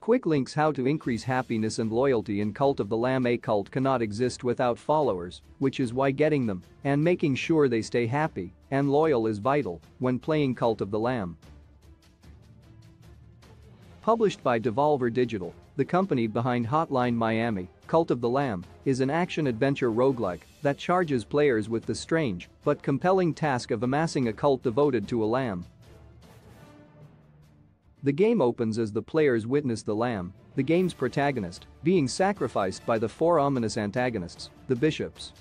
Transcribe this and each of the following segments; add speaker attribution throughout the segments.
Speaker 1: Quick links: how to increase happiness and loyalty in Cult of the Lamb. A cult cannot exist without followers, which is why getting them and making sure they stay happy and loyal is vital when playing Cult of the Lamb. Published by Devolver Digital, the company behind Hotline Miami, Cult of the Lamb is an action-adventure roguelike that charges players with the strange but compelling task of amassing a cult devoted to a lamb. The game opens as the players witness the lamb, the game's protagonist, being sacrificed by the four ominous antagonists, the bishops.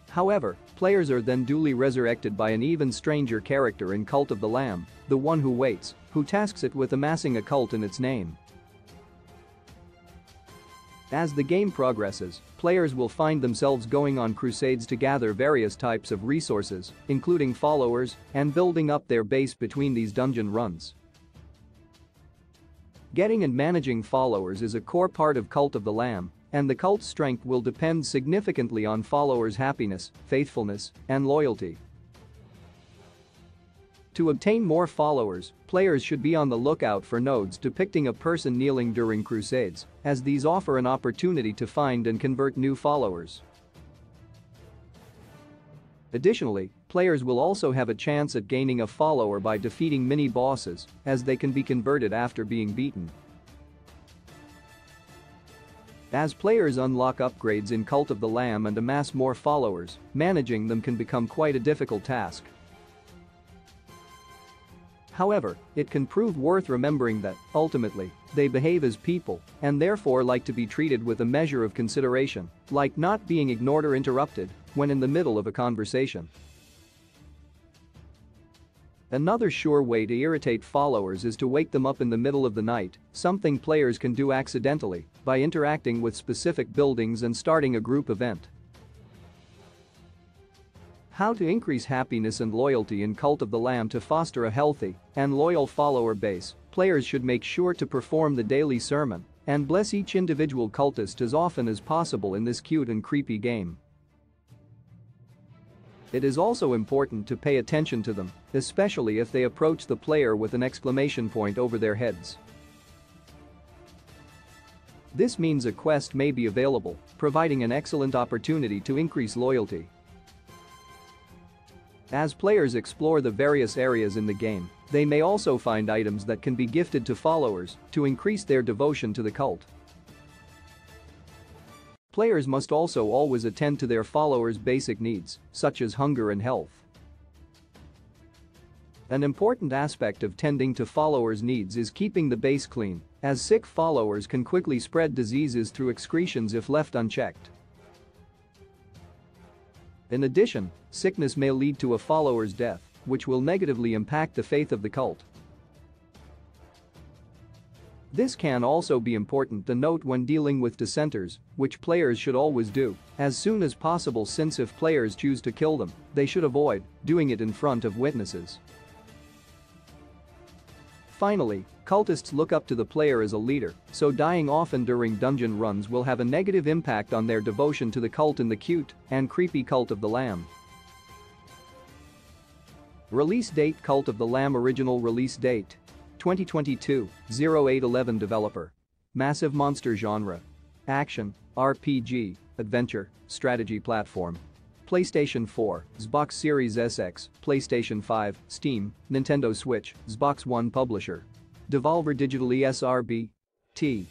Speaker 1: However, players are then duly resurrected by an even stranger character in Cult of the Lamb, the one who waits, who tasks it with amassing a cult in its name. As the game progresses, players will find themselves going on crusades to gather various types of resources, including followers, and building up their base between these dungeon runs. Getting and managing followers is a core part of Cult of the Lamb, and the cult's strength will depend significantly on followers' happiness, faithfulness, and loyalty. To obtain more followers, players should be on the lookout for nodes depicting a person kneeling during crusades, as these offer an opportunity to find and convert new followers. Additionally, players will also have a chance at gaining a follower by defeating mini-bosses, as they can be converted after being beaten. As players unlock upgrades in Cult of the Lamb and amass more followers, managing them can become quite a difficult task. However, it can prove worth remembering that, ultimately, they behave as people and therefore like to be treated with a measure of consideration, like not being ignored or interrupted when in the middle of a conversation. Another sure way to irritate followers is to wake them up in the middle of the night, something players can do accidentally by interacting with specific buildings and starting a group event. How to increase happiness and loyalty in Cult of the Lamb. To foster a healthy and loyal follower base, players should make sure to perform the daily sermon and bless each individual cultist as often as possible in this cute and creepy game. It is also important to pay attention to them, especially if they approach the player with an exclamation point over their heads. This means a quest may be available, providing an excellent opportunity to increase loyalty. As players explore the various areas in the game, they may also find items that can be gifted to followers to increase their devotion to the cult. Players must also always attend to their followers' basic needs, such as hunger and health. An important aspect of tending to followers' needs is keeping the base clean, as sick followers can quickly spread diseases through excretions if left unchecked. In addition, sickness may lead to a follower's death, which will negatively impact the faith of the cult. This can also be important to note when dealing with dissenters, which players should always do as soon as possible, since if players choose to kill them, they should avoid doing it in front of witnesses. Finally, cultists look up to the player as a leader, so dying often during dungeon runs will have a negative impact on their devotion to the cult in the cute and creepy Cult of the Lamb. Release date: Cult of the Lamb original release date 2022, 08/11 developer. Massive monster genre. Action, RPG, adventure, strategy platform. PlayStation 4, Xbox Series SX, PlayStation 5, Steam, Nintendo Switch, Xbox One publisher. Devolver Digital ESRB. T.